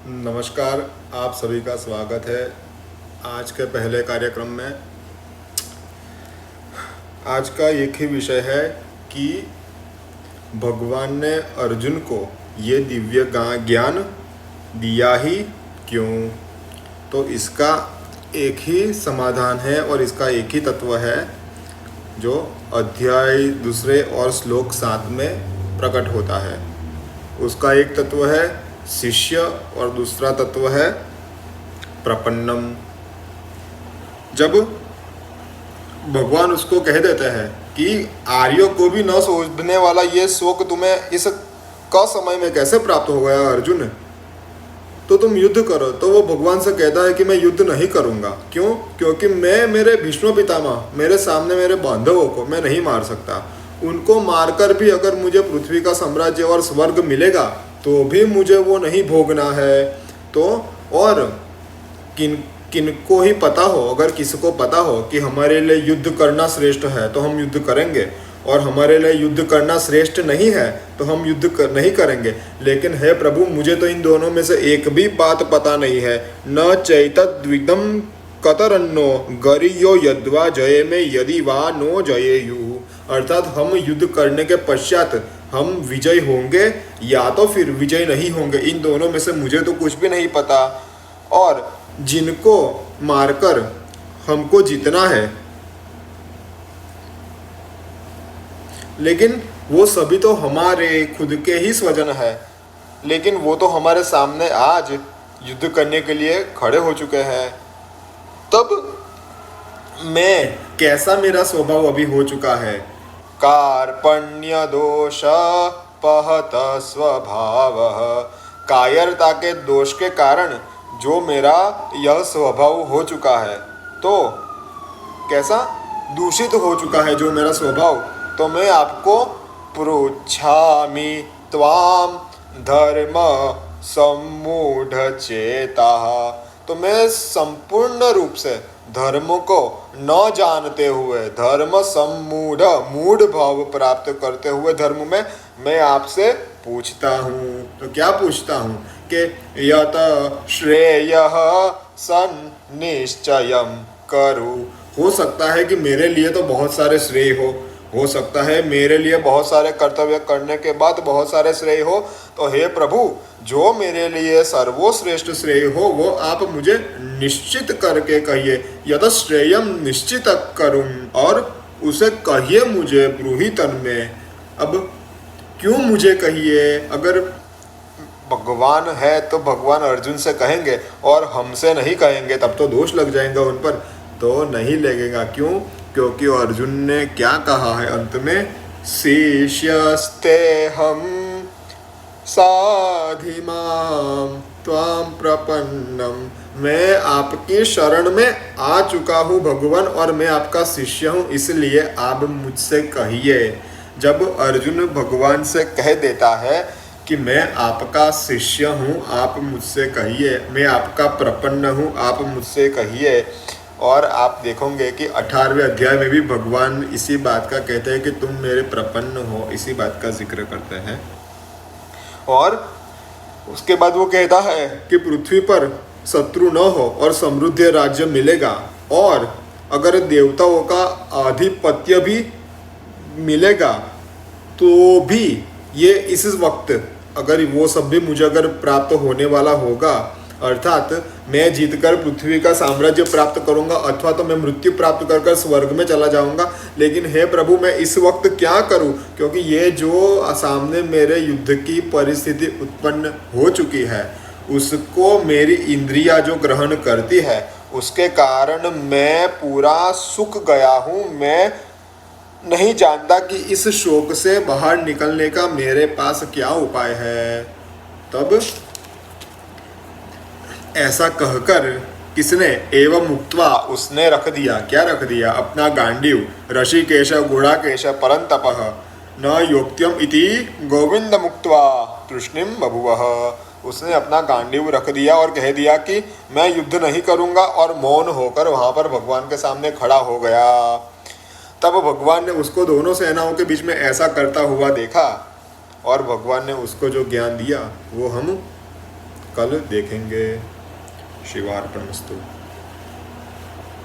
नमस्कार। आप सभी का स्वागत है आज के पहले कार्यक्रम में। आज का एक ही विषय है कि भगवान ने अर्जुन को ये दिव्य ज्ञान दिया ही क्यों। तो इसका एक ही समाधान है और इसका एक ही तत्व है जो अध्याय 2 और श्लोक 7 में प्रकट होता है। उसका एक तत्व है शिष्य और दूसरा तत्व है प्रपन्नम। जब भगवान उसको कह देते हैं कि आर्यों को भी न सोचने वाला ये शोक तुम्हें इस क समय में कैसे प्राप्त हो गया अर्जुन, तो तुम युद्ध करो। तो वो भगवान से कहता है कि मैं युद्ध नहीं करूंगा। क्यों? क्योंकि मैं मेरे भीष्म पितामह, मेरे सामने मेरे बांधवों को मैं नहीं मार सकता। उनको मारकर भी अगर मुझे पृथ्वी का साम्राज्य और स्वर्ग मिलेगा तो भी मुझे वो नहीं भोगना है। तो और किनको ही पता हो, अगर किसी को पता हो कि हमारे लिए युद्ध करना श्रेष्ठ है तो हम युद्ध करेंगे, और हमारे लिए युद्ध करना श्रेष्ठ नहीं है तो हम युद्ध नहीं करेंगे। लेकिन हे प्रभु, मुझे तो इन दोनों में से एक भी बात पता नहीं है। न चैतद्विदम कतरन्नो गरियो यद्वा जये में यदि वा नो जयेयु। अर्थात हम युद्ध करने के पश्चात हम विजय होंगे या तो फिर विजय नहीं होंगे। इन दोनों में से मुझे तो कुछ भी नहीं पता। और जिनको मारकर हमको जीतना है, लेकिन वो सभी तो हमारे खुद के ही स्वजन है, लेकिन वो तो हमारे सामने आज युद्ध करने के लिए खड़े हो चुके हैं। तब मैं कैसा मेरा स्वभाव अभी हो चुका है। कार्पण्य दोष पहत स्वभाव। कायरता के दोष के कारण जो मेरा यह स्वभाव हो चुका है, तो कैसा दूषित हो चुका है जो मेरा स्वभाव। तो मैं आपको पृच्छामि त्वाम धर्म सम्मूढ़ चेता। तो मैं संपूर्ण रूप से धर्म को न जानते हुए, धर्म सम्मूढ़ मूढ़ भाव प्राप्त करते हुए धर्म में मैं आपसे पूछता हूँ। तो क्या पूछता हूँ कि यत श्रेयः सन्निश्चयं करु। हो सकता है कि मेरे लिए तो बहुत सारे श्रेय हो सकता है मेरे लिए बहुत सारे कर्तव्य करने के बाद बहुत सारे श्रेय हो। तो हे प्रभु, जो मेरे लिए सर्वश्रेष्ठ श्रेय हो वो आप मुझे निश्चित करके कहिए। यत श्रेयम निश्चित करूं, और उसे कहिए मुझे ब्रूहितन में। अब क्यों मुझे कहिए? अगर भगवान है तो भगवान अर्जुन से कहेंगे और हमसे नहीं कहेंगे, तब तो दोष लग जाएगा उन पर। तो नहीं लगेगा। क्यों? क्योंकि अर्जुन ने क्या कहा है अंत में, शिष्यस्ते हम साधिमाम त्वाम प्रपन्नम। मैं आपकी शरण में आ चुका हूँ भगवान, और मैं आपका शिष्य हूँ, इसलिए आप मुझसे कहिए। जब अर्जुन भगवान से कह देता है कि मैं आपका शिष्य हूँ, आप मुझसे कहिए, मैं आपका प्रपन्न हूँ, आप मुझसे कहिए। और आप देखोगे कि 18वें अध्याय में भी भगवान इसी बात का कहते हैं कि तुम मेरे प्रपन्न हो, इसी बात का जिक्र करते हैं। और उसके बाद वो कहता है कि पृथ्वी पर शत्रु न हो और समृद्ध राज्य मिलेगा, और अगर देवताओं का आधिपत्य भी मिलेगा तो भी ये इस वक्त अगर वो सब भी मुझे अगर प्राप्त होने वाला होगा, अर्थात मैं जीतकर पृथ्वी का साम्राज्य प्राप्त करूंगा, अथवा तो मैं मृत्यु प्राप्त कर स्वर्ग में चला जाऊंगा। लेकिन हे प्रभु, मैं इस वक्त क्या करूं? क्योंकि ये जो सामने मेरे युद्ध की परिस्थिति उत्पन्न हो चुकी है, उसको मेरी इंद्रियां जो ग्रहण करती है, उसके कारण मैं पूरा सूख गया हूं। मैं नहीं जानता कि इस शोक से बाहर निकलने का मेरे पास क्या उपाय है। तब ऐसा कहकर किसने एवं मुक्त्वा, उसने रख दिया। क्या रख दिया? अपना गांडीव। ऋषिकेश गुणाकेश परंतपः न योक्त्यम इति गोविंद मुक्त्वा तृष्णिम बभुवः। उसने अपना गांडीव रख दिया और कह दिया कि मैं युद्ध नहीं करूंगा, और मौन होकर वहां पर भगवान के सामने खड़ा हो गया। तब भगवान ने उसको दोनों सेनाओं के बीच में ऐसा करता हुआ देखा, और भगवान ने उसको जो ज्ञान दिया वो हम कल देखेंगे। शिवार्पणमस्तु।